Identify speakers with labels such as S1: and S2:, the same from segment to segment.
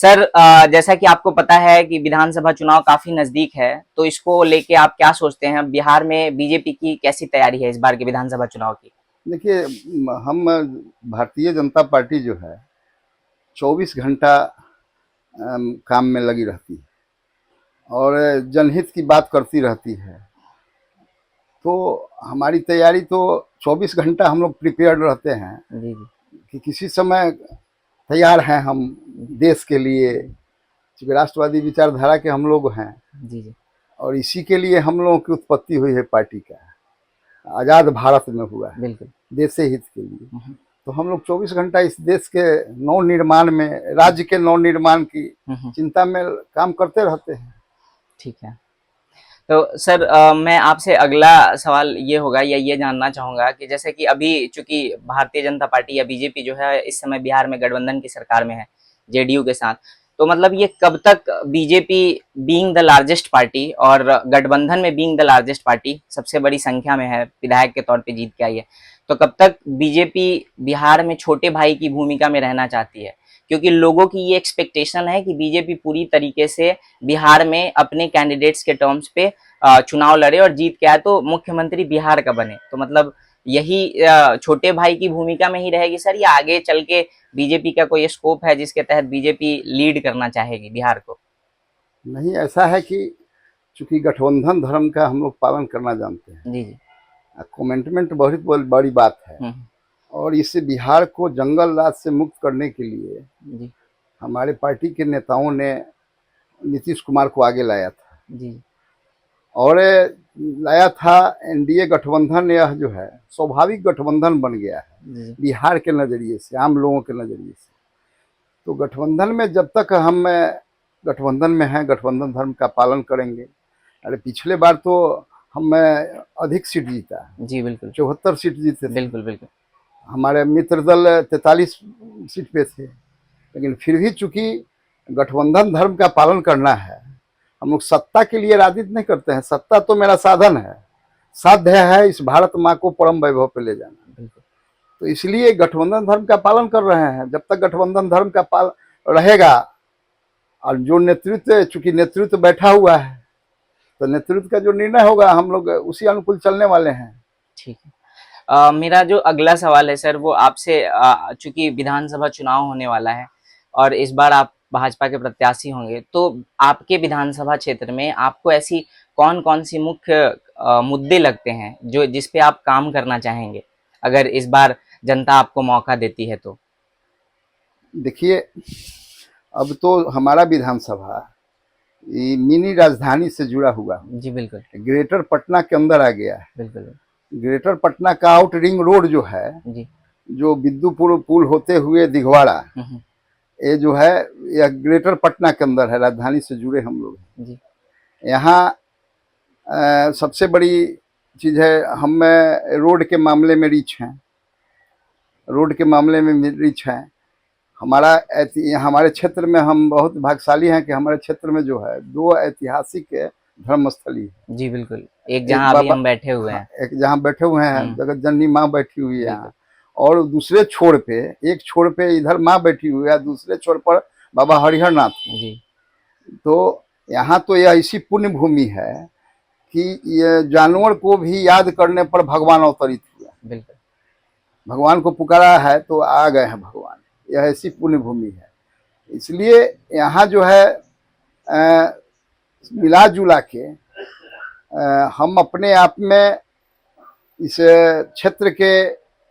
S1: Sir जैसा कि आपको पता है कि विधानसभा चुनाव काफी नजदीक है, तो इसको लेके आप क्या सोचते हैं? बिहार में बीजेपी की कैसी तैयारी है इस बार के विधानसभा चुनाव की?
S2: देखिए, हम भारतीय जनता पार्टी जो है 24 घंटा काम में लगी रहती है और जनहित की बात करती रहती है। तो हमारी तैयारी तो 24 घंटा हम लोग प्रिपेयर्ड रहते हैं
S1: जी जी।
S2: कि किसी समय तैयार हैं हम देश के लिए, क्योंकि राष्ट्रवादी विचारधारा के हम लोग हैं
S1: जी जी।
S2: और इसी के लिए हम लोगों की उत्पत्ति हुई है पार्टी का। आज़ाद भारत में हुआ है
S1: बिल्कुल।
S2: देश से हित के लिए। तो हम लोग 24 घंटा इस देश के नवनिर्माण में, राज्य के नवनिर्माण की चिंता में काम करते रहते हैं।
S1: ठीक है। तो सर मैं आपसे अगला सवाल ये होगा या ये जानना चाहूंगा कि जैसे कि अभी चूंकि भारतीय जनता पार्टी या बीजेपी जो है इस समय बिहार में गठबंधन की सरकार में है जेडीयू के साथ, तो मतलब ये कब तक BJP being the largest party और गठबंधन में बीइंग द लार्जेस्ट पार्टी सबसे बड़ी संख्या में है, विधायक के तौर पे जीत के आई है, तो कब तक बीजेपी बिहार में छोटे भाई की भूमिका में रहना चाहती है? क्योंकि लोगों की ये एक्सपेक्टेशन है कि बीजेपी पूरी तरीके से बिहार में अपने कैंडिडेट्स के टर्म्स पे चुनाव लड़े और जीत के आए तो मुख्यमंत्री बिहार का बने। तो मतलब यही छोटे भाई की भूमिका में ही रहेगी सर, या आगे चल के बीजेपी का कोई स्कोप है जिसके तहत बीजेपी लीड करना चाहेगी बिहार को?
S2: नहीं, ऐसा है कि चूंकि गठबंधन धर्म का हम लोग पालन करना जानते हैं,
S1: जी जी।
S2: कमिटमेंट बहुत बड़ी बात है। और इससे बिहार को जंगल राज से मुक्त करने के लिए
S1: जी
S2: हमारे पार्टी के नेताओं ने नीतीश कुमार को आगे लाया था
S1: जी।
S2: और लाया था। एनडीए गठबंधन यह जो है स्वाभाविक गठबंधन बन गया है
S1: जी
S2: बिहार के नज़रिए से, आम लोगों के नज़रिए से। तो गठबंधन में जब तक हम गठबंधन में हैं, गठबंधन धर्म का पालन करेंगे। अरे पिछले बार तो हम अधिक सीट जीता,
S1: जी। बिल्कुल
S2: 74 सीट जीते थे।
S1: बिल्कुल। बिल्कुल
S2: हमारे मित्र दल 43 सीट पे थे, लेकिन फिर भी चूंकि गठबंधन धर्म का पालन करना है, हम लोग सत्ता के लिए राजनीति नहीं करते हैं। सत्ता तो मेरा साधन है, साध्य है इस भारत माँ को परम वैभव पे ले जाना।
S1: बिल्कुल।
S2: तो इसलिए गठबंधन धर्म का पालन कर रहे हैं। जब तक गठबंधन धर्म का पाल रहेगा और जो नेतृत्व, चूंकि नेतृत्व बैठा हुआ है, तो नेतृत्व का जो निर्णय होगा हम लोग उसी अनुकूल चलने वाले हैं।
S1: ठीक है। मेरा जो अगला सवाल है सर वो आपसे, चूंकि विधानसभा चुनाव होने वाला है और इस बार आप भाजपा के प्रत्याशी होंगे, तो आपके विधानसभा क्षेत्र में आपको ऐसी कौन कौन सी मुख्य मुद्दे लगते हैं जो जिस पे आप काम करना चाहेंगे अगर इस बार जनता आपको मौका देती है तो?
S2: देखिए, अब तो हमारा विधानसभा ये मिनी राजधानी से जुड़ा हुआ है,
S1: जी बिल्कुल।
S2: ग्रेटर पटना के अंदर आ गया है।
S1: बिल्कुल।
S2: ग्रेटर पटना का आउट रिंग रोड जो है,
S1: जी।
S2: जो विद्युपुर पुल होते हुए दिघवाड़ा, ये जो है यह ग्रेटर पटना के अंदर है, राजधानी से जुड़े हम लोग हैं।
S1: जी।
S2: यहाँ सबसे बड़ी चीज़ है, हम रोड के मामले में रिच हैं, रोड के मामले में रिच हैं। हमारे क्षेत्र में हम बहुत भाग्यशाली हैं कि हमारे क्षेत्र में जो है 2 ऐतिहासिक धर्म स्थली है।
S1: जी बिल्कुल। एक जहाँ अभी हम बैठे हुए हैं,
S2: एक जहाँ बैठे हुए हैं जगत जननी माँ बैठी हुई है यहाँ, और दूसरे छोर पे, एक छोर पे इधर माँ बैठी हुई है, दूसरे छोर पर बाबा हरिहर नाथ जी। तो यहाँ तो यह ऐसी पुण्य भूमि है कि ये जानवर को भी याद करने पर भगवान अवतरित हुआ। बिल्कुल, भगवान को पुकारा है तो आ गए हैं भगवान। यह ऐसी पुण्य भूमि है, इसलिए यहाँ जो है मिला जुला के हम अपने आप में इस क्षेत्र के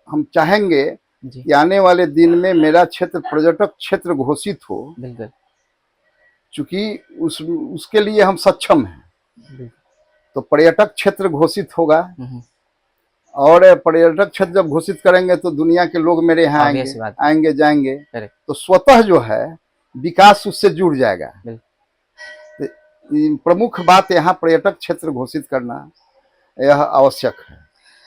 S2: हम चाहेंगे कि आने वाले दिन में मेरा क्षेत्र पर्यटक क्षेत्र घोषित हो। बिल्कुल, चूंकि उसके लिए हम सक्षम हैं। तो पर्यटक क्षेत्र घोषित होगा, और पर्यटक क्षेत्र जब घोषित करेंगे तो दुनिया के लोग मेरे यहाँ आएंगे जाएंगे, तो स्वतः जो है विकास उससे जुड़ जाएगा। प्रमुख बात यहाँ पर्यटक क्षेत्र घोषित करना यह आवश्यक है।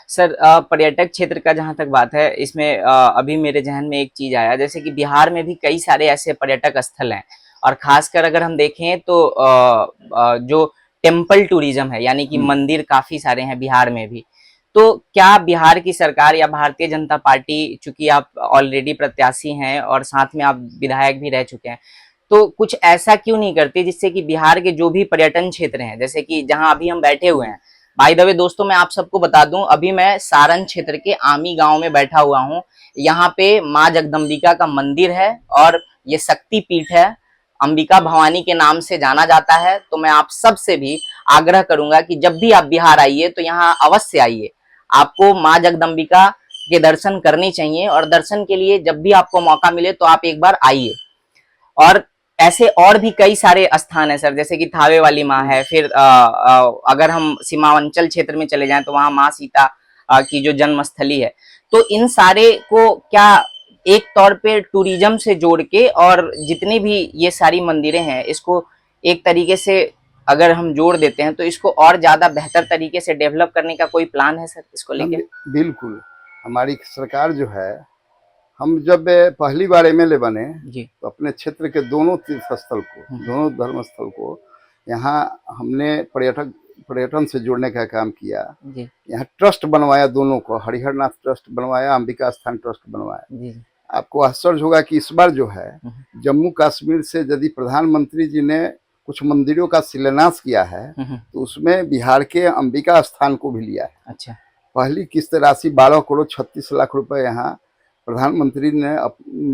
S1: सर पर्यटक क्षेत्र का जहाँ तक बात है, इसमें अभी मेरे जहन में एक चीज आया, जैसे कि बिहार में भी कई सारे ऐसे पर्यटक स्थल हैं, और खासकर अगर हम देखें तो जो टेम्पल टूरिज्म है, यानी कि मंदिर काफी सारे हैं बिहार में भी। तो क्या बिहार की सरकार या भारतीय जनता पार्टी, चूंकि आप ऑलरेडी प्रत्याशी हैं और साथ में आप विधायक भी रह चुके हैं, तो कुछ ऐसा क्यों नहीं करते जिससे कि बिहार के जो भी पर्यटन क्षेत्र हैं, जैसे कि जहां अभी हम बैठे हुए हैं, बाय द वे दोस्तों मैं आप सबको बता दूं, अभी मैं सारण क्षेत्र के आमी गांव में बैठा हुआ हूं। यहाँ पे माँ जगदम्बिका का मंदिर है और ये शक्ति पीठ है, अंबिका भवानी के नाम से जाना जाता है। तो मैं आप सब से भी आग्रह करूंगा कि जब भी आप बिहार आइए तो यहाँ अवश्य आइए, आपको माँ जगदम्बिका के दर्शन करने चाहिए, और दर्शन के लिए जब भी आपको मौका मिले तो आप एक बार आइए। और ऐसे और भी कई सारे स्थान है सर, जैसे कि थावे वाली माँ है, फिर अगर हम सीमांचल क्षेत्र में चले जाएं तो वहां माँ सीता की जो जन्मस्थली है। तो इन सारे को क्या एक तौर पे टूरिज्म से जोड़ के, और जितनी भी ये सारी मंदिरें हैं इसको एक तरीके से अगर हम जोड़ देते हैं तो इसको और ज्यादा बेहतर तरीके से डेवलप करने का कोई प्लान है सर इसको लेके?
S2: बिल्कुल, हमारी सरकार जो है, हम जब पहली बार एमएलए बने
S1: जी
S2: तो अपने क्षेत्र के दोनों तीर्थ स्थल को, दोनों धर्म स्थल को यहाँ हमने पर्यटन से जोड़ने का काम किया।
S1: जी
S2: यहाँ ट्रस्ट बनवाया, दोनों को, हरिहरनाथ ट्रस्ट बनवाया, अंबिका स्थान ट्रस्ट बनवाया।
S1: जी
S2: आपको आश्चर्य होगा कि इस बार जो है जम्मू कश्मीर से यदि प्रधानमंत्री जी ने कुछ मंदिरों का शिलान्यास किया है तो उसमें बिहार के अंबिका स्थान को भी लिया है।
S1: अच्छा,
S2: पहली किस्त राशि 12 करोड़ 36 लाख रुपए यहाँ प्रधानमंत्री ने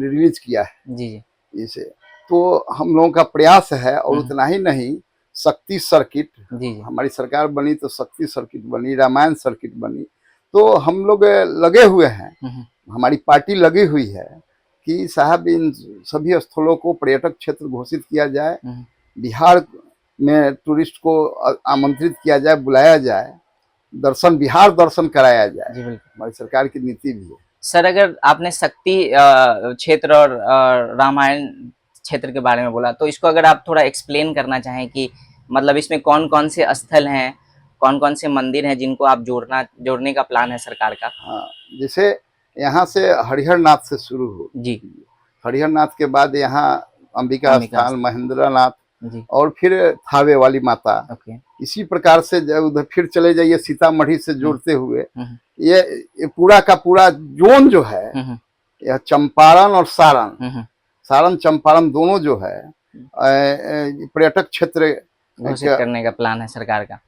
S2: रिलीज किया है
S1: जी जी
S2: इसे। तो हम लोगों का प्रयास है, और उतना ही नहीं, शक्ति सर्किट,
S1: जी जी
S2: हमारी सरकार बनी तो शक्ति सर्किट बनी, रामायण सर्किट बनी। तो हम लोग लगे हुए हैं, हमारी पार्टी लगी हुई है कि साहब इन सभी स्थलों को पर्यटक क्षेत्र घोषित किया जाए, बिहार में टूरिस्ट को आमंत्रित किया जाए, बुलाया जाए, बिहार दर्शन कराया जाए।
S1: जी बिल्कुल
S2: हमारी सरकार की नीति भी है।
S1: सर। अगर आपने शक्ति क्षेत्र और रामायण क्षेत्र के बारे में बोला, तो इसको अगर आप थोड़ा एक्सप्लेन करना चाहें कि मतलब इसमें कौन कौन से स्थल हैं, कौन कौन से मंदिर हैं जिनको आप जोड़ने का प्लान है सरकार का?
S2: हाँ, जैसे यहाँ से हरिहरनाथ से शुरू हो,
S1: जी
S2: हरिहरनाथ के बाद यहाँ अंबिका स्थान, महेंद्रनाथ,
S1: जी
S2: और फिर थावे वाली माता।
S1: ओके
S2: इसी प्रकार से उधर फिर चले जाइए सीतामढ़ी से जोड़ते हुए, ये पूरा का पूरा जोन जो है, यह चंपारण और सारण चंपारण दोनों जो है पर्यटक क्षेत्र
S1: घोषित करने का प्लान है सरकार का।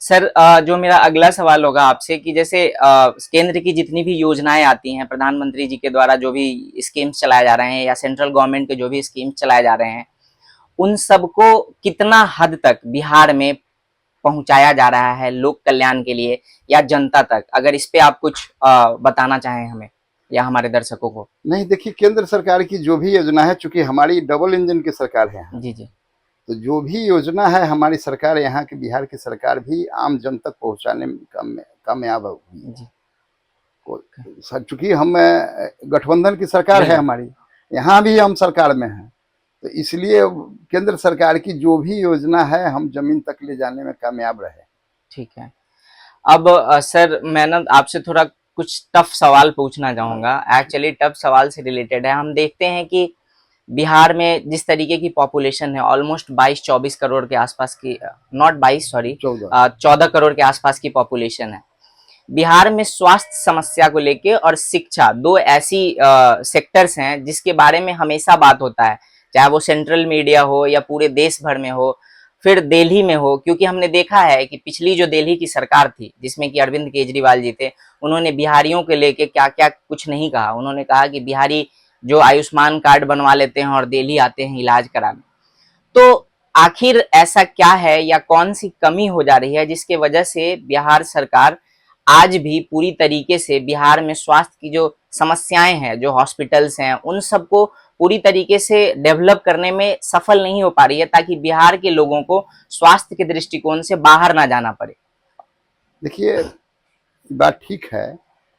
S1: सर जो मेरा अगला सवाल होगा आपसे कि जैसे केंद्र की जितनी भी योजनाएं आती हैं, प्रधानमंत्री जी के द्वारा जो भी स्कीम्स चलाए जा रहे हैं या सेंट्रल गवर्नमेंट के जो भी स्कीम्स चलाए जा रहे हैं, उन सबको कितना हद तक बिहार में पहुंचाया जा रहा है लोक कल्याण के लिए या जनता तक? अगर इस पे आप कुछ बताना चाहें हमें या हमारे दर्शकों को।
S2: नहीं, देखिए, केंद्र सरकार की जो भी योजना है, चूंकि हमारी डबल इंजन की सरकार है
S1: जी जी,
S2: तो जो भी योजना है हमारी सरकार, यहाँ की बिहार की सरकार भी आम जन तक पहुंचाने में कामयाब हुई है। चूंकि हम गठबंधन की सरकार है हमारी, यहाँ भी हम सरकार में हैं, तो इसलिए केंद्र सरकार की जो भी योजना है हम जमीन तक ले जाने में कामयाब रहे।
S1: ठीक है। अब सर मैं ना आपसे थोड़ा कुछ टफ सवाल पूछना चाहूंगा, एक्चुअली टफ सवाल से रिलेटेड है। हम देखते हैं कि बिहार में जिस तरीके की पॉपुलेशन है, ऑलमोस्ट 22-24 करोड़ के आसपास की, नॉट 22 सॉरी 14 करोड़ के आसपास की पॉपुलेशन है। बिहार में स्वास्थ्य समस्या को लेके और शिक्षा, दो ऐसी सेक्टर्स हैं जिसके बारे में हमेशा बात होता है, चाहे वो सेंट्रल मीडिया हो या पूरे देश भर में हो, फिर दिल्ली में हो। क्योंकि हमने देखा है कि पिछली जो दिल्ली की सरकार थी, जिसमें कि अरविंद केजरीवाल जी थे, उन्होंने बिहारियों के लेके क्या क्या कुछ नहीं कहा। उन्होंने कहा कि बिहारी जो आयुष्मान कार्ड बनवा लेते हैं और दिल्ली आते हैं इलाज कराने। तो आखिर ऐसा क्या है या कौन सी कमी हो जा रही है जिसके वजह से बिहार सरकार आज भी पूरी तरीके से बिहार में स्वास्थ्य की जो समस्याएं हैं, जो हॉस्पिटल्स हैं, उन सबको पूरी तरीके से डेवलप करने में सफल नहीं हो पा रही है, ताकि बिहार के लोगों को स्वास्थ्य के दृष्टिकोण से बाहर ना जाना पड़े?
S2: देखिए, बात ठीक है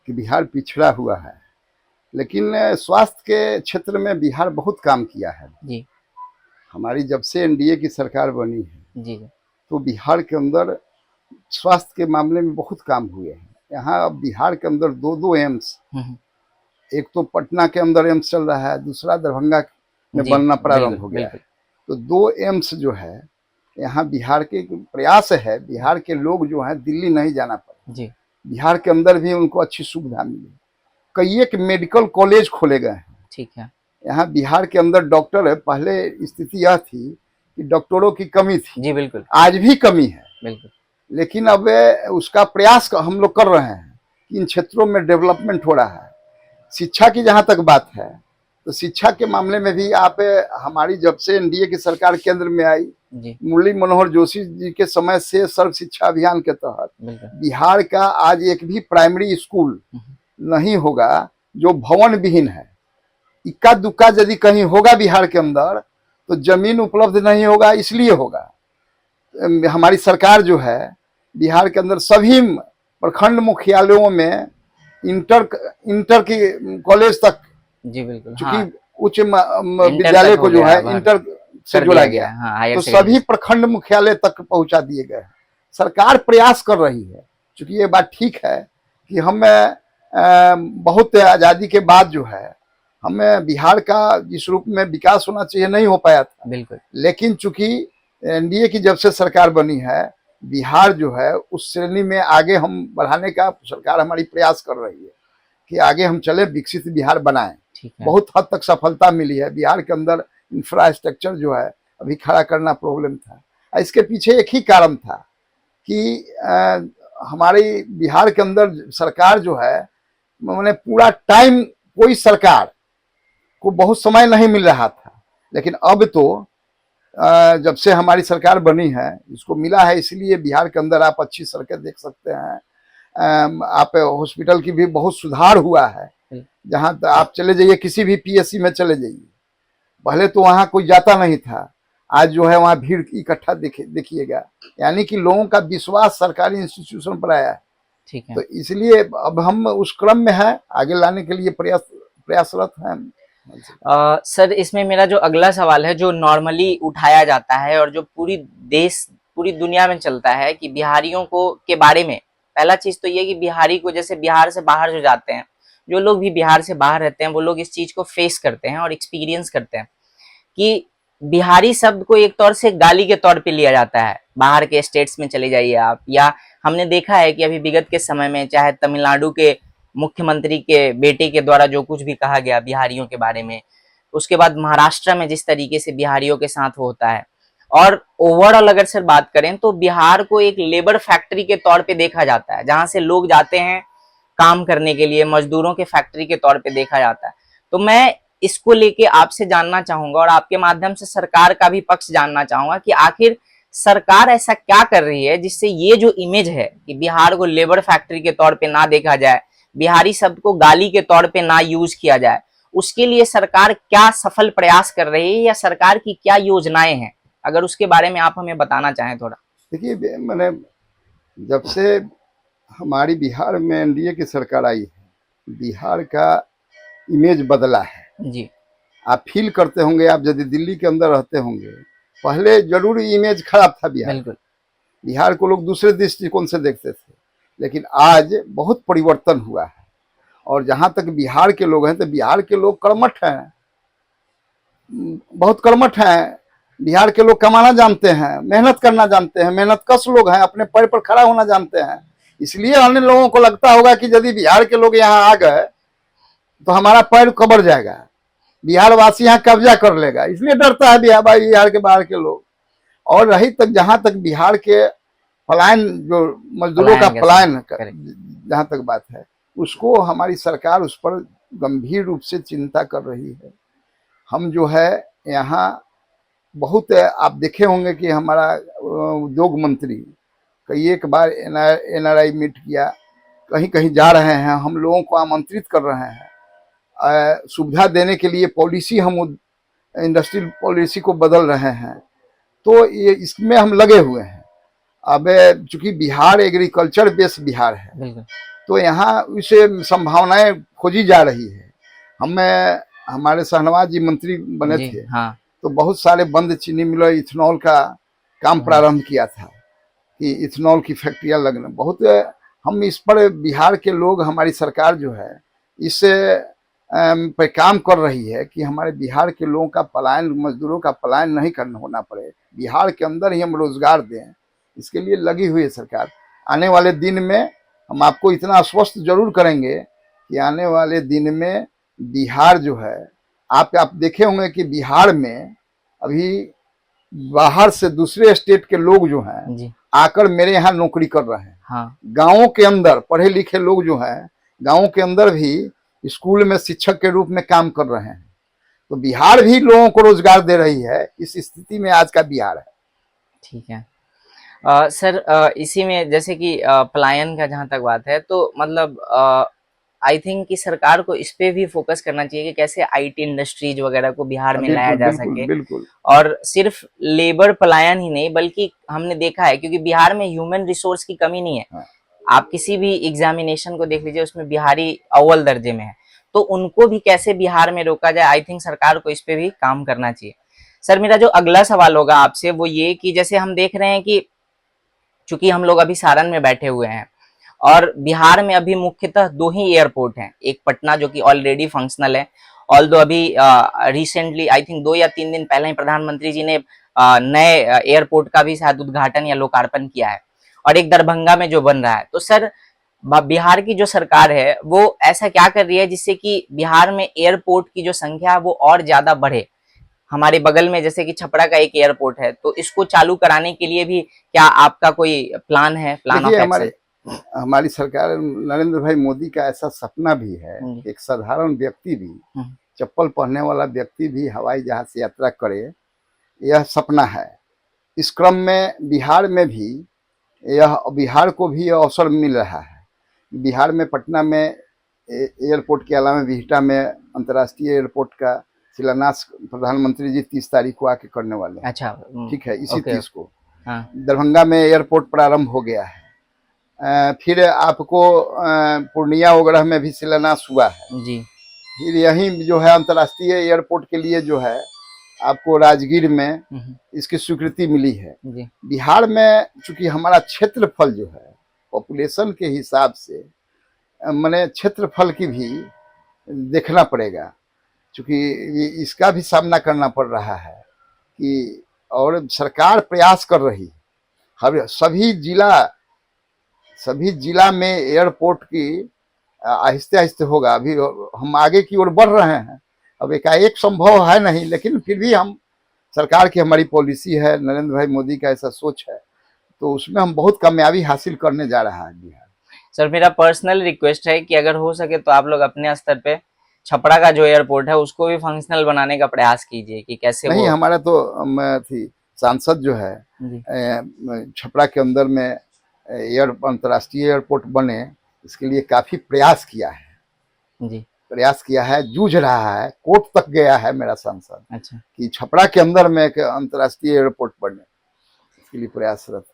S2: कि बिहार पिछड़ा हुआ है, लेकिन स्वास्थ्य के क्षेत्र में बिहार बहुत काम किया है
S1: जी।
S2: हमारी जब से एनडीए की सरकार बनी है
S1: जी
S2: तो बिहार के अंदर स्वास्थ्य के मामले में बहुत काम हुए हैं। यहाँ अब बिहार के अंदर दो एम्स, एक तो पटना के अंदर एम्स चल रहा है, दूसरा दरभंगा में बनना प्रारंभ हो गया है। तो 2 एम्स जो है यहाँ बिहार के प्रयास है, बिहार के लोग जो है दिल्ली नहीं जाना पड़े, बिहार के अंदर भी उनको अच्छी सुविधा मिले। कई एक मेडिकल कॉलेज खोले गए हैं।
S1: ठीक है।
S2: यहाँ बिहार के अंदर डॉक्टर है, पहले स्थिति यह थी कि डॉक्टरों की कमी थी,
S1: जी बिल्कुल
S2: आज भी कमी है,
S1: बिल्कुल।
S2: लेकिन अब उसका प्रयास हम लोग कर रहे हैं कि इन क्षेत्रों में डेवलपमेंट हो रहा है। शिक्षा की जहाँ तक बात है तो शिक्षा के मामले में भी आप हमारी जब से एनडीए की सरकार केंद्र में आई,
S1: जी
S2: मुरली मनोहर जोशी जी के समय से सर्व शिक्षा अभियान के तहत
S1: बिल्कुल।
S2: बिहार का आज एक भी प्राइमरी स्कूल नहीं होगा जो भवन विहीन है। इक्का दुक्का यदि कहीं होगा बिहार के अंदर तो जमीन उपलब्ध नहीं होगा, इसलिए होगा। हमारी सरकार जो है बिहार के अंदर सभी प्रखंड मुख्यालयों में इंटर की कॉलेज तक,
S1: जी बिल्कुल।
S2: चूंकि
S1: हाँ,
S2: उच्च
S1: इंटर
S2: विद्यालय
S1: तक
S2: को
S1: हो
S2: जो
S1: गया
S2: है
S1: अब
S2: इंटर से
S1: कर
S2: जोड़ा
S1: दिया
S2: गया,
S1: गया। हाँ, हायर
S2: तो
S1: सेकेंडरी।
S2: सभी प्रखंड मुख्यालय तक पहुंचा दिए गए हैं। सरकार प्रयास कर रही है, चूंकि ये बात ठीक है कि हमें बहुत आज़ादी के बाद जो है हमें बिहार का जिस रूप में विकास होना चाहिए नहीं हो पाया था,
S1: बिल्कुल
S2: लेकिन चूंकि एनडीए की जब से सरकार बनी है बिहार जो है उस श्रेणी में आगे हम बढ़ाने का सरकार हमारी प्रयास कर रही है कि आगे हम चले, विकसित बिहार बनाएं।
S1: ठीक है।
S2: बहुत हद तक सफलता मिली है। बिहार के अंदर इंफ्रास्ट्रक्चर जो है अभी खड़ा करना प्रॉब्लम था। इसके पीछे एक ही कारण था कि हमारी बिहार के अंदर सरकार जो है मैंने पूरा टाइम, कोई सरकार को बहुत समय नहीं मिल रहा था, लेकिन अब तो जब से हमारी सरकार बनी है इसको मिला है, इसलिए बिहार के अंदर आप अच्छी सड़कें देख सकते हैं। आप हॉस्पिटल की भी बहुत सुधार हुआ है। जहाँ आप चले जाइए, किसी भी पीएससी में चले जाइए, पहले तो वहाँ कोई जाता नहीं था, आज जो है वहाँ भीड़ इकट्ठा देखिएगा, यानी कि लोगों का विश्वास सरकारी इंस्टीट्यूशन पर आया है।
S1: ठीक है।
S2: तो इसलिए अब हम उस क्रम में हैं, आगे लाने के लिए प्रयासरत हैं।
S1: सर इसमें मेरा जो अगला सवाल है जो नॉर्मली उठाया जाता है और जो पूरी दुनिया में चलता है कि बिहारियों को के बारे में, पहला चीज तो ये कि बिहारी को, जैसे बिहार से बाहर जो जाते हैं, जो लोग भी बिहार से बाहर रहते हैं वो लोग इस चीज को फेस करते हैं और एक्सपीरियंस करते हैं कि बिहारी शब्द को एक तौर से गाली के तौर पे लिया जाता है। बाहर के स्टेट्स में चले जाइए आप, या हमने देखा है कि अभी विगत के समय में चाहे तमिलनाडु के मुख्यमंत्री के बेटे के द्वारा जो कुछ भी कहा गया बिहारियों के बारे में, उसके बाद महाराष्ट्र में जिस तरीके से बिहारियों के साथ होता है, और ओवरऑल अगर सर बात करें तो बिहार को एक लेबर फैक्ट्री के तौर पे देखा जाता है, जहां से लोग जाते हैं काम करने के लिए, मजदूरों के फैक्ट्री के तौर पे देखा जाता है। तो मैं इसको लेके आपसे जानना चाहूंगा और आपके माध्यम से सरकार का भी पक्ष जानना चाहूंगा कि आखिर सरकार ऐसा क्या कर रही है जिससे ये जो इमेज है कि बिहार को लेबर फैक्ट्री के तौर पे ना देखा जाए, बिहारी शब्द को गाली के तौर पे ना यूज किया जाए, उसके लिए सरकार क्या सफल प्रयास कर रही है या सरकार की क्या योजनाएं हैं, अगर उसके बारे में आप हमें बताना चाहें थोड़ा।
S2: देखिए, मैंने जब से हमारी बिहार में एनडीए की सरकार आई है, बिहार का इमेज बदला है।
S1: जी
S2: आप फील करते होंगे, आप यदि दिल्ली के अंदर रहते होंगे, पहले जरूर इमेज खराब था बिहार।
S1: बिल्कुल।
S2: बिहार को लोग दूसरे दृष्टिकोण से देखते थे, लेकिन आज बहुत परिवर्तन हुआ है। और जहाँ तक बिहार के लोग हैं तो बिहार के लोग कर्मठ हैं, बहुत कर्मठ हैं। बिहार के लोग कमाना जानते हैं, मेहनत करना जानते हैं, मेहनत कश लोग हैं, अपने पैर पर खड़ा होना जानते हैं। इसलिए अन्य लोगों को लगता होगा कि यदि बिहार के लोग यहाँ आ गए तो हमारा पैर कबर जाएगा, बिहार वासी यहाँ कब्जा कर लेगा, इसलिए डरता है बिहार के बाहर के लोग। और रही तक जहाँ तक बिहार के पलायन, जो मजदूरों का पलायन जहाँ तक बात है, उसको हमारी सरकार उस पर गंभीर रूप से चिंता कर रही है। हम जो है यहाँ बहुत, आप देखे होंगे कि हमारा उद्योग मंत्री कई एक बार एनआरआई मीट किया, कहीं कहीं जा रहे हैं, हम लोगों को आमंत्रित कर रहे हैं, सुविधा देने के लिए पॉलिसी, हम इंडस्ट्रियल पॉलिसी को बदल रहे हैं। तो ये इसमें हम लगे हुए हैं। अब चूंकि बिहार एग्रीकल्चर बेस्ड बिहार है, तो यहाँ उसे संभावनाएं खोजी जा रही है। हमें हमारे शहनवाज जी मंत्री बने थे,
S1: हाँ।
S2: तो बहुत सारे बंद चीनी मिलों, इथेनॉल का काम प्रारंभ किया था कि इथेनॉल की फैक्ट्रियां लगना बहुत, हम इस पर बिहार के लोग, हमारी सरकार जो है इस पे काम कर रही है कि हमारे बिहार के लोगों का पलायन, मजदूरों का पलायन नहीं करना होना पड़े, बिहार के अंदर ही हम रोजगार दें, इसके लिए लगी हुई है सरकार। आने वाले दिन में हम आपको इतना आश्वस्त जरूर करेंगे कि आने वाले दिन में बिहार जो है आप देखे होंगे कि बिहार में अभी बाहर से दूसरे स्टेट के लोग जो हैं
S1: जी
S2: आकर मेरे यहाँ नौकरी कर रहे हैं।
S1: हाँ
S2: गांवों के अंदर पढ़े लिखे लोग जो हैं गांवों के अंदर भी स्कूल में शिक्षक के रूप में काम कर रहे हैं। तो बिहार भी लोगों को रोजगार दे रही है। इस स्थिति में आज का बिहार है।
S1: ठीक है। सर इसी में जैसे कि पलायन का जहाँ तक बात है तो मतलब आई थिंक कि सरकार को इस पे भी फोकस करना चाहिए कि कैसे आईटी इंडस्ट्रीज वगैरह को बिहार में लाया
S2: बिल्कुल
S1: जा
S2: बिल्कुल
S1: सके।
S2: बिल्कुल।
S1: और सिर्फ लेबर पलायन ही नहीं बल्कि हमने देखा है क्योंकि बिहार में ह्यूमन रिसोर्स की कमी नहीं है।
S2: हाँ।
S1: आप किसी भी एग्जामिनेशन को देख लीजिए उसमें बिहारी अव्वल दर्जे में है। तो उनको भी कैसे बिहार में रोका जाए, आई थिंक सरकार को इस पे भी काम करना चाहिए। सर मेरा जो अगला सवाल होगा आपसे वो ये कि जैसे हम देख रहे हैं कि चूंकि हम लोग अभी सारण में बैठे हुए हैं और बिहार में अभी मुख्यतः दो ही एयरपोर्ट हैं, एक पटना जो कि ऑलरेडी फंक्शनल है, ऑल्दो अभी रिसेंटली आई थिंक 2 या 3 दिन पहले ही प्रधानमंत्री जी ने नए एयरपोर्ट का भी शायद उद्घाटन या लोकार्पण किया है, और एक दरभंगा में जो बन रहा है। तो सर बिहार की जो सरकार है वो ऐसा क्या कर रही है जिससे कि बिहार में एयरपोर्ट की जो संख्या है वो और ज्यादा बढ़े। हमारे बगल में जैसे कि छपरा का एक एयरपोर्ट है, तो इसको चालू कराने के लिए भी क्या आपका कोई प्लान है, प्लान ऑफ
S2: देखिए
S1: एक्शन?
S2: हमारी सरकार नरेंद्र भाई मोदी का ऐसा सपना भी है, एक साधारण व्यक्ति भी, चप्पल पहनने वाला व्यक्ति भी हवाई जहाज से यात्रा करे, यह सपना है। इस क्रम में बिहार में भी बिहार को भी अवसर मिल रहा है। बिहार में पटना में एयरपोर्ट के अलावा बिहटा में अंतर्राष्ट्रीय एयरपोर्ट का शिलान्यास प्रधानमंत्री जी 30 तारीख को आके करने वाले हैं।
S1: अच्छा
S2: ठीक है, इसी 30 को।
S1: हाँ।
S2: दरभंगा में एयरपोर्ट प्रारंभ हो गया है। फिर आपको पूर्णिया वगैरह में भी शिलान्यास हुआ है
S1: जी।
S2: फिर यहीं जो है अंतर्राष्ट्रीय एयरपोर्ट के लिए जो है आपको राजगीर में इसकी स्वीकृति मिली है।
S1: जी।
S2: बिहार में चूंकि हमारा क्षेत्रफल जो है पॉपुलेशन के हिसाब से मैंने क्षेत्रफल की भी देखना पड़ेगा, चूंकि इसका भी सामना करना पड़ रहा है कि और सरकार प्रयास कर रही है हर सभी जिला में एयरपोर्ट की आहिस्ते आहिस्ते होगा। अभी हम आगे की ओर बढ़ रहे हैं, अब एकाएक संभव है नहीं, लेकिन फिर भी हम सरकार की हमारी पॉलिसी है, नरेंद्र भाई मोदी का ऐसा सोच है, तो उसमें हम बहुत कामयाबी हासिल करने जा रहा है बिहार।
S1: सर मेरा पर्सनल रिक्वेस्ट है कि अगर हो सके तो आप लोग अपने स्तर पे छपरा का जो एयरपोर्ट है उसको भी फंक्शनल बनाने का प्रयास कीजिए कि कैसे
S2: नहीं,
S1: वो...
S2: हमारा तो थी सांसद जो है छपरा के अंदर में अंतर्राष्ट्रीय एयरपोर्ट बने, इसके लिए काफी प्रयास किया है
S1: जी।
S2: प्रयास किया है, जूझ रहा है, कोर्ट तक गया है मेरा सांसद।
S1: अच्छा।
S2: कि छपरा के अंदर में एक अंतर्राष्ट्रीय एयरपोर्ट बने, इसके लिए प्रयासरत।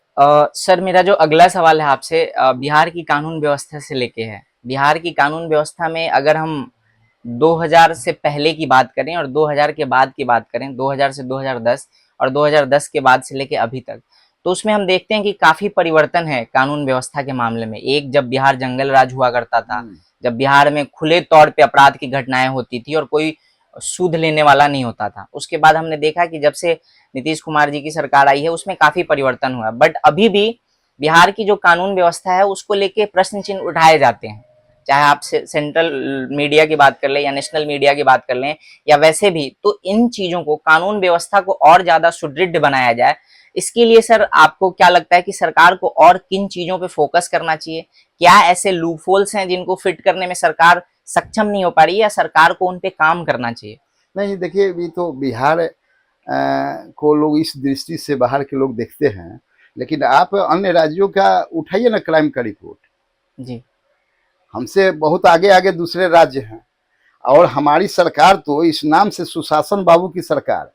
S1: सर मेरा जो अगला सवाल है आपसे बिहार की कानून व्यवस्था से लेके है। बिहार की कानून व्यवस्था में अगर हम 2000 से पहले की बात करें और 2000 के बाद की बात करें, 2000 से 2010 और 2010 के बाद से लेके अभी तक, तो उसमें हम देखते हैं कि काफी परिवर्तन है कानून व्यवस्था के मामले में। एक जब बिहार जंगल राज हुआ करता था, जब बिहार में खुले तौर पे अपराध की घटनाएं होती थी और कोई सूद लेने वाला नहीं होता था। उसके बाद हमने देखा कि जब से नीतीश कुमार जी की सरकार आई है उसमें काफी परिवर्तन हुआ, बट अभी भी बिहार की जो कानून व्यवस्था है उसको लेके प्रश्न चिन्ह उठाए जाते हैं। चाहे आप सेंट्रल मीडिया की बात कर लें या नेशनल मीडिया की बात कर लें या वैसे भी, तो इन चीजों को, कानून व्यवस्था को और ज्यादा सुदृढ़ बनाया जाए, इसके लिए सर आपको क्या लगता है कि सरकार को और किन चीजों पे फोकस करना चाहिए? क्या ऐसे लूपहोल्स हैं जिनको फिट करने में सरकार सक्षम नहीं हो पा रही है या सरकार को उन पे काम करना चाहिए?
S2: नहीं, देखिए अभी तो बिहार को लोग इस दृष्टि से बाहर के लोग देखते हैं, लेकिन आप अन्य राज्यों का उठाइए ना क्राइम का रिपोर्ट,
S1: जी।
S2: हमसे बहुत आगे आगे दूसरे राज्य हैं। और हमारी सरकार तो इस नाम से सुशासन बाबू की सरकार,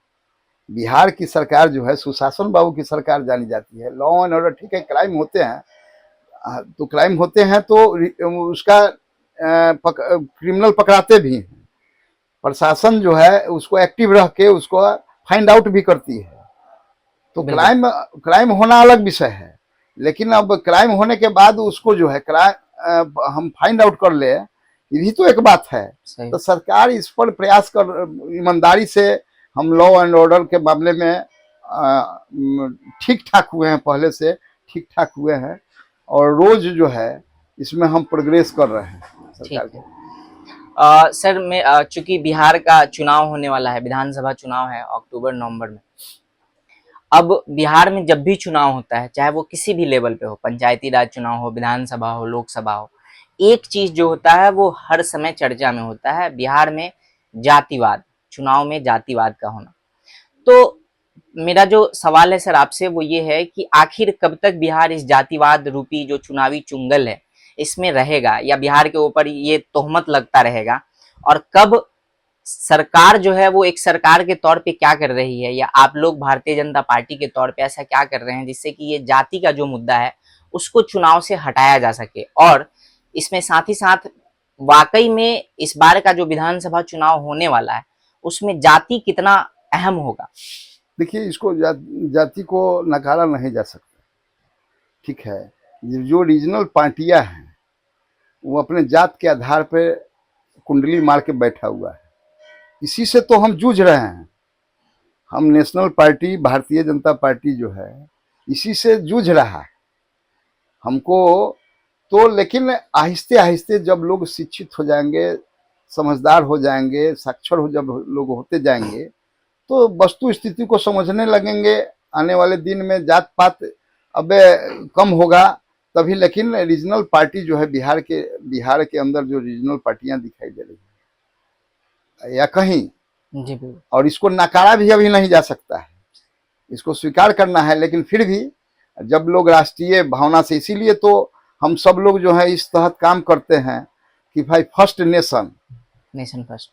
S2: बिहार की सरकार जो है सुशासन बाबू की सरकार जानी जाती है। लॉ एंड ऑर्डर, ठीक है क्राइम होते हैं तो क्राइम होते हैं तो उसका क्रिमिनल पकड़ाते भी हैं, प्रशासन जो है उसको एक्टिव रह के उसको फाइंड आउट भी करती है। तो क्राइम होना अलग विषय है, लेकिन अब क्राइम होने के बाद उसको जो है क्राइम हम फाइंड आउट कर ले, ये भी तो एक बात है। तो सरकार इस पर प्रयास कर, ईमानदारी से हम लॉ एंड ऑर्डर के मामले में ठीक ठाक हुए हैं, पहले से ठीक ठाक हुए हैं, और रोज जो है इसमें हम प्रोग्रेस कर रहे हैं सरकार के।
S1: सर मैं चूंकि बिहार का चुनाव होने वाला है, विधानसभा चुनाव है अक्टूबर नवंबर में। अब बिहार में जब भी चुनाव होता है, चाहे वो किसी भी लेवल पे हो, पंचायती राज चुनाव हो, विधानसभा हो, लोकसभा हो, एक चीज जो होता है वो हर समय चर्चा में होता है बिहार में, जातिवाद। चुनाव में जातिवाद का होना। तो मेरा जो सवाल है सर आपसे वो ये है कि आखिर कब तक बिहार इस जातिवाद रूपी जो चुनावी चुंगल है इसमें रहेगा, या बिहार के ऊपर ये तोहमत लगता रहेगा, और कब सरकार जो है वो एक सरकार के तौर पे क्या कर रही है, या आप लोग भारतीय जनता पार्टी के तौर पे ऐसा क्या कर रहे हैं जिससे कि ये जाति का जो मुद्दा है उसको चुनाव से हटाया जा सके, और इसमें साथ ही साथ वाकई में इस बार का जो विधानसभा चुनाव होने वाला है उसमें जाति कितना अहम होगा।
S2: देखिए, इसको जाति को नकारा नहीं जा सकता, ठीक है। जो रीजनल पार्टियां हैं वो अपने जात के आधार पे कुंडली मार के बैठा हुआ है, इसी से तो हम जूझ रहे हैं। हम national party Bharatiya Janata party जो है इसी से जूझ रहा है हमको। तो लेकिन आहिस्ते आहिस्ते जब लोग शिक्षित हो जाएंगे, समझदार हो जाएंगे, साक्षर हो जब लोग होते जाएंगे तो वस्तु स्थिति को समझने लगेंगे। आने वाले दिन में जात पात अब कम होगा तभी। लेकिन रीजनल पार्टी जो है बिहार के अंदर जो रीजनल पार्टियां दिखाई दे रही है या कहीं,
S1: जी
S2: और इसको नकारा भी अभी नहीं जा सकता है, इसको स्वीकार करना है। लेकिन फिर भी जब लोग राष्ट्रीय भावना से, इसीलिए तो हम सब लोग जो है इस तहत काम करते हैं कि भाई फर्स्ट नेशन,
S1: नेशन फर्स्ट।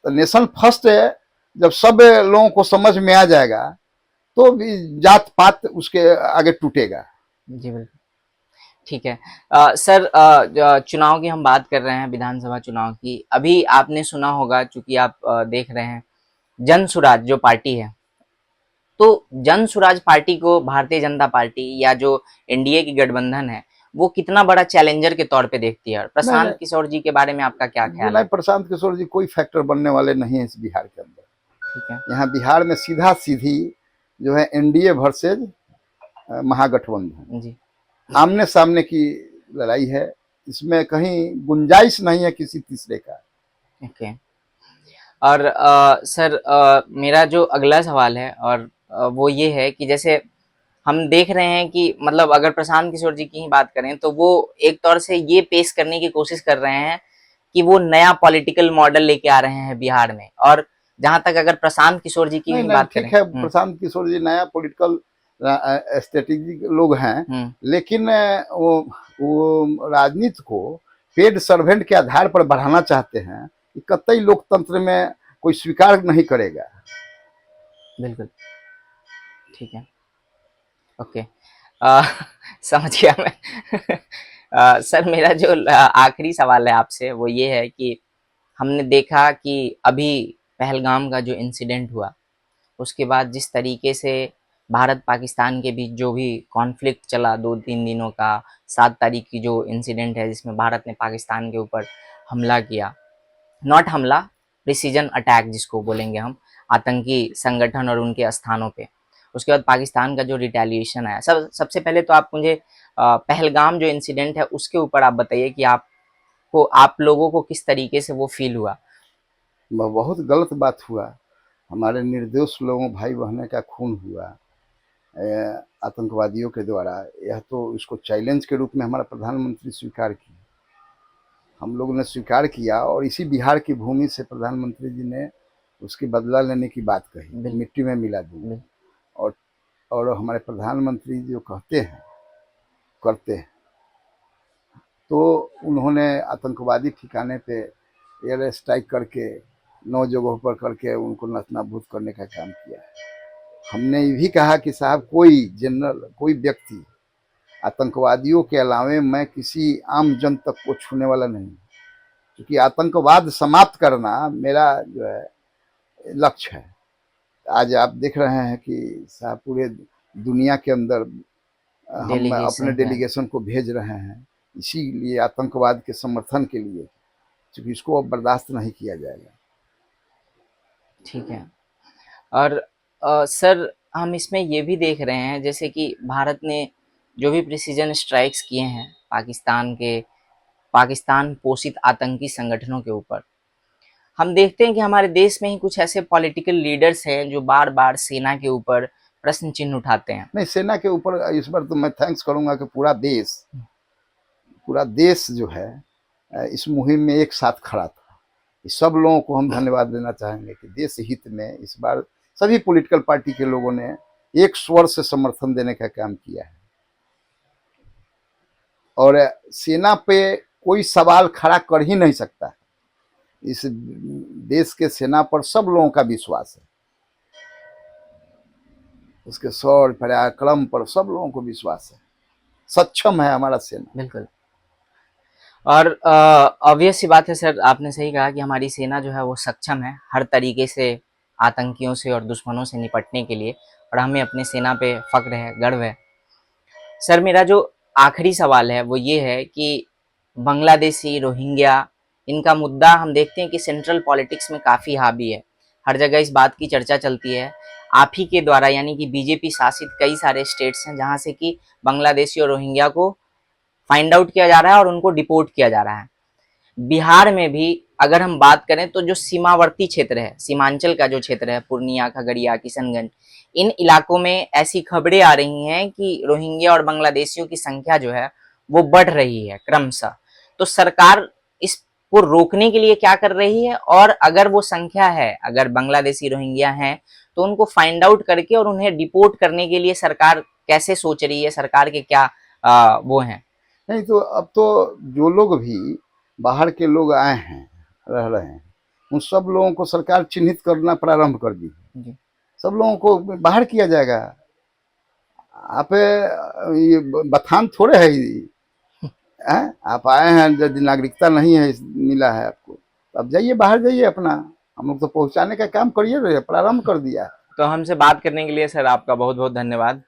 S2: तो नेशन फर्स्ट है। जब सब लोगों को समझ में आ जाएगा तो भी जात पात उसके आगे टूटेगा।
S1: जी बिल्कुल, ठीक है। सर चुनाव की हम बात कर रहे हैं, विधानसभा चुनाव की। अभी आपने सुना होगा, चूंकि आप देख रहे हैं, जन सुराज जो पार्टी है, तो जन सुराज पार्टी को भारतीय जनता पार्टी या जो एनडीए की गठबंधन है वो कितना बड़ा चैलेंजर के तौर पे देखती है, और प्रशांत किशोर जी के बारे में आपका क्या ख्याल है?
S2: प्रशांत किशोर जी कोई फैक्टर बनने वाले नहीं है इस बिहार के अंदर।
S1: ठीक है।
S2: यहाँ बिहार में सीधा सीधी जो है एनडीए वर्सेज महागठबंधन, जी, आमने सामने की लड़ाई है। इसमें कहीं गुंजाइश नहीं है किसी तीसरे का।
S1: ओके। और सर मेरा जो अगला सवाल है, और वो ये है कि जैसे हम देख रहे हैं कि मतलब अगर प्रशांत किशोर जी की ही बात करें तो वो एक तौर से ये पेश करने की कोशिश कर रहे हैं कि वो नया पॉलिटिकल मॉडल लेके आ रहे हैं बिहार में। और जहां तक अगर प्रशांत किशोर जी की भी बात करें,
S2: ठीक है, प्रशांत किशोर जी नया पॉलिटिकल स्ट्रेटेजी लोग हैं, लेकिन वो राजनीति को पेड सर्वेंट के आधार पर बढ़ाना चाहते हैं। कतई लोकतंत्र में कोई स्वीकार नहीं करेगा।
S1: बिल्कुल, ठीक है, ओके। समझ गया मैं। सर मेरा जो आखिरी सवाल है आपसे वो ये है कि हमने देखा कि अभी पहलगाम का जो इंसिडेंट हुआ उसके बाद जिस तरीके से भारत पाकिस्तान के बीच जो भी कॉन्फ्लिक्ट चला 2-3 दिनों का, 7 तारीख की जो इंसिडेंट है जिसमें भारत ने पाकिस्तान के ऊपर हमला किया, नॉट हमला, प्रिसीजन अटैक जिसको बोलेंगे हम, आतंकी संगठन और उनके स्थानों पे। उसके बाद पाकिस्तान का जो रिटेलिएशन आया, सबसे पहले तो आप मुझे पहलगाम जो इंसिडेंट है उसके ऊपर आप बताइए कि आप लोगों को किस तरीके से वो फील हुआ?
S2: बहुत गलत बात हुआ, हमारे निर्दोष लोगों भाई बहने का खून हुआ आतंकवादियों के द्वारा। यह तो इसको चैलेंज के रूप में हमारा प्रधानमंत्री स्वीकार किया, हम लोगों ने स्वीकार किया, और इसी बिहार की भूमि से प्रधानमंत्री जी ने उसकी बदला लेने की बात कही, मिट्टी में मिला दी। और हमारे प्रधानमंत्री जो कहते हैं करते हैं, तो उन्होंने आतंकवादी ठिकाने पे एयर स्ट्राइक करके 9 जगहों पर करके उनको नतनाबूद करने का काम किया है। हमने ये भी कहा कि साहब कोई जनरल, कोई व्यक्ति आतंकवादियों के अलावे मैं किसी आम जन तक को छूने वाला नहीं, क्योंकि आतंकवाद समाप्त करना मेरा जो है लक्ष्य है। आज आप देख रहे हैं कि साहब पूरे दुनिया के अंदर हम अपने डेलीगेशन को भेज रहे हैं, इसीलिए आतंकवाद के समर्थन के लिए, क्योंकि इसको अब बर्दाश्त नहीं किया जाएगा।
S1: ठीक है। और सर हम इसमें ये भी देख रहे हैं जैसे कि भारत ने जो भी प्रिसीजन स्ट्राइक्स किए हैं पाकिस्तान पोषित आतंकी संगठनों के ऊपर, हम देखते हैं कि हमारे देश में ही कुछ ऐसे पॉलिटिकल लीडर्स हैं जो बार बार सेना के ऊपर प्रश्न चिन्ह उठाते हैं।
S2: नहीं, सेना के ऊपर इस बार तो मैं थैंक्स करूंगा कि पूरा देश जो है इस मुहिम में एक साथ खड़ा था। इस सब लोगों को हम धन्यवाद देना चाहेंगे कि देश हित में इस बार सभी पॉलिटिकल पार्टी के लोगों ने एक स्वर से समर्थन देने का काम किया है। और सेना पे कोई सवाल खड़ा कर ही नहीं सकता। इस देश के सेना पर सब लोगों का विश्वास है, उसके शौर्य पराक्रम पर सब लोगों को विश्वास है। सक्षम है हमारा सेना।
S1: बिल्कुल। और ऑब्वियस सी बात है सर, आपने सही कहा कि हमारी सेना जो है वो सक्षम है हर तरीके से आतंकियों से और दुश्मनों से निपटने के लिए, और हमें अपनी सेना पे फक्र है, गर्व है। सर मेरा जो आखिरी सवाल है वो ये है कि बांग्लादेशी, रोहिंग्या, इनका मुद्दा हम देखते हैं कि सेंट्रल पॉलिटिक्स में काफ़ी हावी है। हर जगह इस बात की चर्चा चलती है। आप ही के द्वारा यानी कि बीजेपी शासित कई सारे स्टेट्स हैं जहाँ से कि बांग्लादेशी और रोहिंग्या को फाइंड आउट किया जा रहा है और उनको डिपोर्ट किया जा रहा है। बिहार में भी अगर हम बात करें तो जो सीमावर्ती क्षेत्र है, सीमांचल का जो क्षेत्र है, पूर्णिया, खगड़िया, किशनगंज, इन इलाकों में ऐसी खबरें आ रही हैं कि रोहिंग्या और बांग्लादेशियों की संख्या जो है वो बढ़ रही है क्रमशः। तो सरकार इसको रोकने के लिए क्या कर रही है, और अगर वो संख्या है, अगर बांग्लादेशी रोहिंग्या हैं तो उनको फाइंड आउट करके और उन्हें डिपोर्ट करने के लिए सरकार कैसे सोच रही है, सरकार के क्या वो हैं?
S2: नहीं तो अब तो जो लोग भी बाहर के लोग आए हैं, रह रहे हैं, उन सब लोगों को सरकार चिन्हित करना प्रारंभ कर दी है। सब लोगों को बाहर किया जाएगा। आप ये बथान थोड़े है हैं? आप आए हैं, यदि नागरिकता नहीं है मिला है आपको, अब जाइए बाहर, जाइए अपना। हम लोग तो पहुंचाने का काम करिए, प्रारंभ कर दिया।
S1: तो हमसे बात करने के लिए सर आपका बहुत बहुत धन्यवाद।